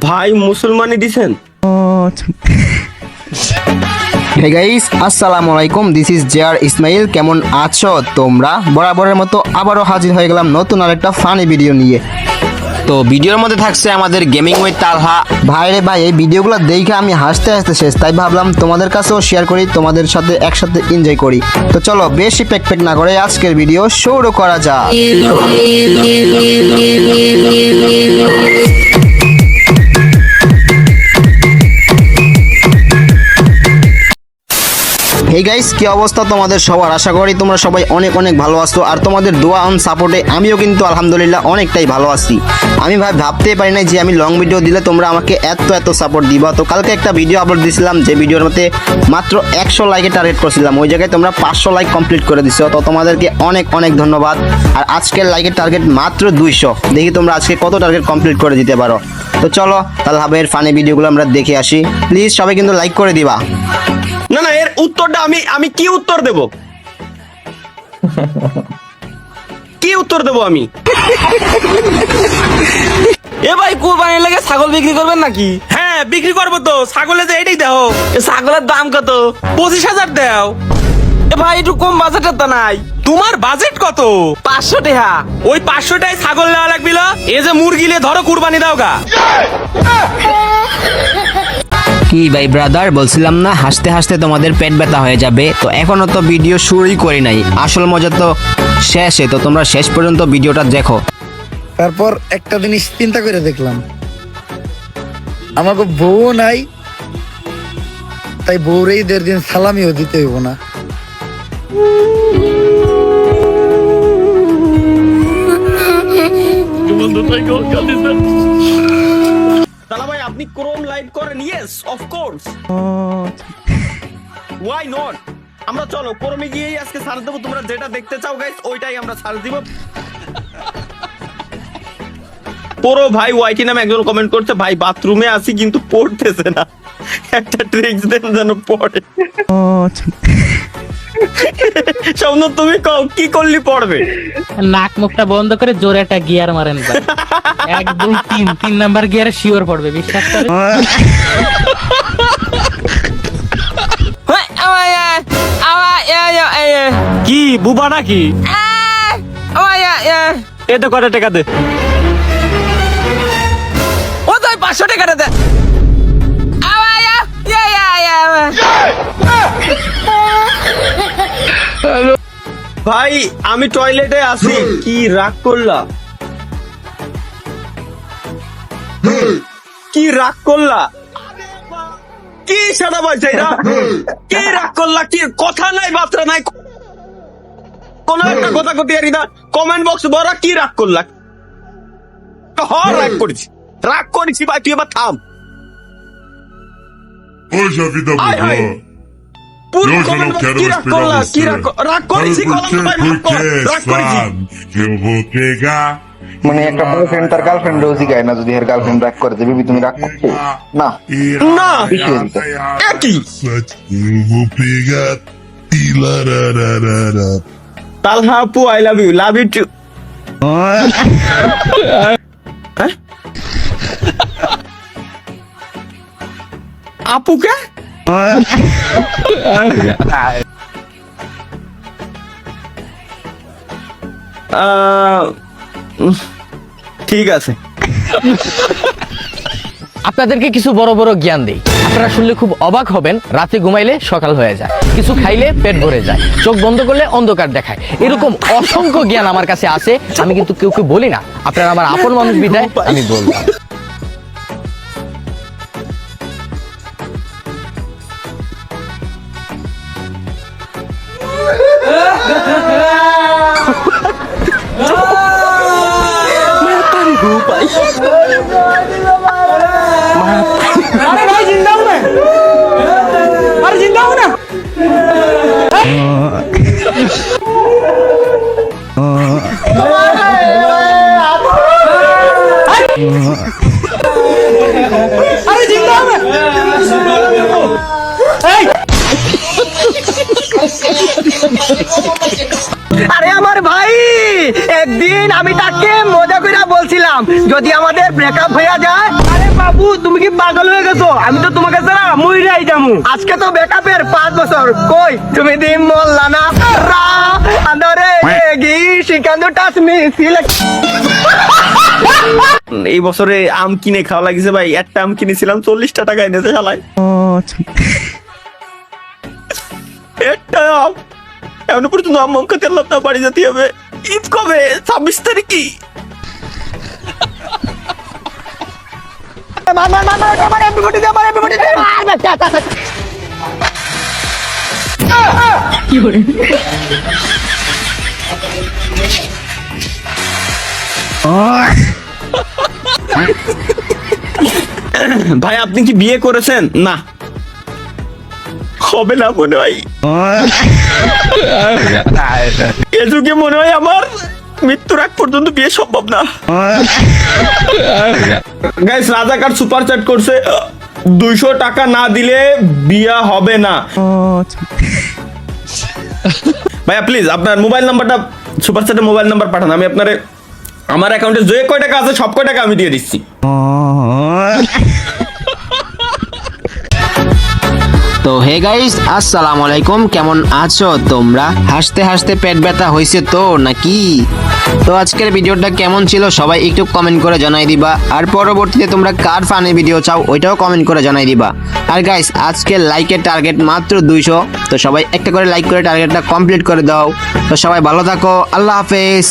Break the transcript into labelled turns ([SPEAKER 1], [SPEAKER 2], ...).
[SPEAKER 1] ভাই মুসলমানি দিছেন।
[SPEAKER 2] হে গাইস, আসসালামু আলাইকুম। This is JR Ismail. কেমন আছো তোমরা? বরাবরের মতো আবারও হাজির হয়ে গেলাম নতুন আরেকটা ফানি ভিডিও নিয়ে। তো ভিডিওর মধ্যে থাকছে আমাদের গেমিং উইথ তালহা। ভাইরে ভাই, এই ভিডিওগুলো দেখে আমি হাসতে হাসতে শেষ, তাই ভাবলাম তোমাদের কাছেও শেয়ার করি, তোমাদের সাথে একসাথে এনজয় করি। তো চলো বেশি প্যাক না করে আজকের ভিডিও শুরু করা যাক। হেই গাইস, কি অবস্থা তোমাদের সবার? আশা করি তোমরা সবাই অনেক অনেক ভালো আছো, আর তোমাদের দোয়া অন সাপোর্টে আমিও কিন্তু আলহামদুলিল্লাহ অনেকটাই ভালো আছি। আমি ভাবতেই পারি নাই যে আমি লং ভিডিও দিলে তোমরা আমাকে এত সাপোর্ট দিবা। তো কালকে একটা ভিডিও আপলোড দিয়েছিলাম, যে ভিডিওর মধ্যে মাত্র 100 লাইকে টার্গেট করছিলাম, ওই জায়গায় তোমরা 500 লাইক কমপ্লিট করে দিছো। তো তোমাদেরকে অনেক অনেক ধন্যবাদ। আর আজকের লাইকের টার্গেট মাত্র 200। দেখি তোমরা আজকে কত টার্গেট কমপ্লিট করে দিতে পারো। তো চলো তালহা ভাইয়ের ফানি ভিডিওগুলো আমরা দেখে আসি। প্লিজ সবাই কিন্তু লাইক করে দিবা।
[SPEAKER 1] না না, এর উত্তরটা আমি কি উত্তর দেব? কি উত্তর দেব আমি?
[SPEAKER 3] এ ভাই, কুরবানির লাগে ছাগল বিক্রি করবেন নাকি?
[SPEAKER 4] হ্যাঁ, বিক্রি করবো তো। ছাগলে যে এটাই দাও।
[SPEAKER 3] এ ছাগলের দাম কত?
[SPEAKER 4] 25,000 দাও।
[SPEAKER 3] এ ভাই, একটু কম বাজেটের তো নাই?
[SPEAKER 4] তোমার বাজেট কত?
[SPEAKER 3] 500 টাকা।
[SPEAKER 4] ওই 500 টাই ছাগল নেওয়া লাগবে। এ যে মুরগি লে ধরো কুরবানি দাও গা।
[SPEAKER 2] কি ভাই ব্রাদার, বলছিলাম না হাসতে হাসতে তোমাদের পেট ব্যথা হয়ে যাবে। তো এখনো তো ভিডিও শুরুই করি নাই, আসল মজা তো শেষে। তো তোমরা শেষ পর্যন্ত ভিডিওটা দেখো।
[SPEAKER 5] তারপর একটা জিনিস চিন্তা করে দেখলাম, আমাকে বউ নাই, তাই বউরে ঈদের দিন সালামিও দিতে হইব না।
[SPEAKER 1] তালা ভাই, আপনি ক্রোম লাইভ করেন? Yes, of course. Why not? আমরা চলো ক্রোমে গিয়েই আজকে সার্চ দেবো। তোমরা যেটা দেখতে চাও গাইস, ওইটাই আমরা সার্চ দিব। পড়ো ভাই। ওয়াইটি নামে একজন কমেন্ট করছে, ভাই বাথরুমে আছি কিন্তু পড়তেছে না, একটা ট্রিক্স দেন যেন পড়ে। সামনে তুমি কও, কি করলি পড়বে?
[SPEAKER 6] নাক মুখটা বন্ধ করে জোরে একটা গিয়ার মারেন ভাই। 1 2 3 নাম্বার গিয়ারে শিওর পড়বে, বিশ্বাস করে।
[SPEAKER 4] কি বুবা নাকি? এ তো কত টাকা দে?
[SPEAKER 3] ও তো 500 টাকা দে।
[SPEAKER 1] ভাই আমি টয়লেটে আছি, কি রাগ করলা? কি রাগ করলা? কি সাদা বলছে এটা? কি রাগ করলা? কি কথা নাই বার্তা নাই, কোন একটা কথা কতি আর না। কমেন্ট বক্স বড়, কি রাগ করলা? রাগ করেছি ভাই, তুই এবার থাম।
[SPEAKER 7] Hoje a vida mudou.
[SPEAKER 1] পুরো
[SPEAKER 7] Eu já
[SPEAKER 1] comment
[SPEAKER 7] não
[SPEAKER 1] box,
[SPEAKER 7] quero
[SPEAKER 1] কি
[SPEAKER 7] mais
[SPEAKER 1] রাগ
[SPEAKER 7] pegar
[SPEAKER 1] করলা? কি
[SPEAKER 7] você.
[SPEAKER 1] রাগ করেছি?
[SPEAKER 7] Sabe
[SPEAKER 1] কলম ভাই, মাফ কর।
[SPEAKER 7] porque
[SPEAKER 1] রাগ করেছি।
[SPEAKER 7] sabe que eu vou pegar.
[SPEAKER 2] মানে একটা বয়ফ্রেন্ড তার গার্লফ্রেন্ড রোজই গায় না, যদি এর গার্লফ্রেন্ড রাগ করে যে বিবি তুমি রাগ করছো না।
[SPEAKER 1] না, একই।
[SPEAKER 7] Eu vou pegar. Tilarararara.
[SPEAKER 1] Talha আপু, I love you. Love you too. আপুকে ঠিক আছে।
[SPEAKER 6] আপনাদেরকে কিছু বড় বড় জ্ঞান দেই, আপনারা শুনলে খুব অবাক হবেন। রাতে ঘুমাইলে সকাল হয়ে যায়, কিছু খাইলে পেট ভরে যায়, চোখ বন্ধ করলে অন্ধকার দেখায়। এরকম অসংখ্য জ্ঞান আমার কাছে আছে, আমি কিন্তু কেউ বলি না। আপনারা আমার আপন মানুষ বিদায় আমি বলবো।
[SPEAKER 4] अरे भाई जिंदा हूं मैं। अरे जिंदा हूं ना। अरे जिंदा हूं मैं।
[SPEAKER 3] আরে আমার ভাই, একদিন আমি তাকে মজা করে বলছিলাম যদি আমাদের ব্রেকআপ হয়ে যায়, আরে বাবু তুমি কি পাগল হয়ে গেছো? আমি তো তোমাকে ছাড়া মইরাই যামু। আজকে তো ব্যাকআপের 5 বছর। কই তুমি দিন মোল্লা না রা আন্দরে গি শিকান্দো টাচ মি সিলেক্ট।
[SPEAKER 1] এই বছরে আম কিনে খাওয়া লাগিছে ভাই। একটা আম কিনেছিলাম 40 টাকা এনেছে শালায়। একটা আম এখনো পর্যন্ত আম খেতে পারলাম না। বাড়ি যেতে হবে। ঈদ কবে? 26 তারিখই। ভাই আপনি কি বিয়ে করেছেন? না, হবে না মনে হয়। এ যুগে মনে হয় আমার মৃত্যুর আগ পর্যন্ত বিয়ে সম্ভব না। গাইস রাজাকার সুপার চ্যাট করছে 200 টাকা না দিলে বিয়ে হবে না। ভাইয়া প্লিজ আপনার মোবাইল নাম্বারটা সুপার চ্যাটে মোবাইল নাম্বার পাঠান। আমি আপনারে আমার অ্যাকাউন্টে যে কয় টাকা আছে সব কয় টাকা আমি দিয়ে দিচ্ছি।
[SPEAKER 2] তো হে গাইস, আসসালামু আলাইকুম, কেমন আছো তোমরা? হাসতে হাসতে পেট ব্যথা হয়েছে তো নাকি? তো আজকের ভিডিওটা কেমন ছিল সবাই একটু কমেন্ট করে জানাই দিবা। আর পরবর্তীতে তোমরা কার ফানি ভিডিও চাও ওইটাও কমেন্ট করে জানাই দিবা। আর গাইস আজকে লাইকের টার্গেট মাত্র 200, তো সবাই একটা করে লাইক করে টার্গেটটা কমপ্লিট করে দাও। তো সবাই ভালো থাকো, আল্লাহ হাফেজ।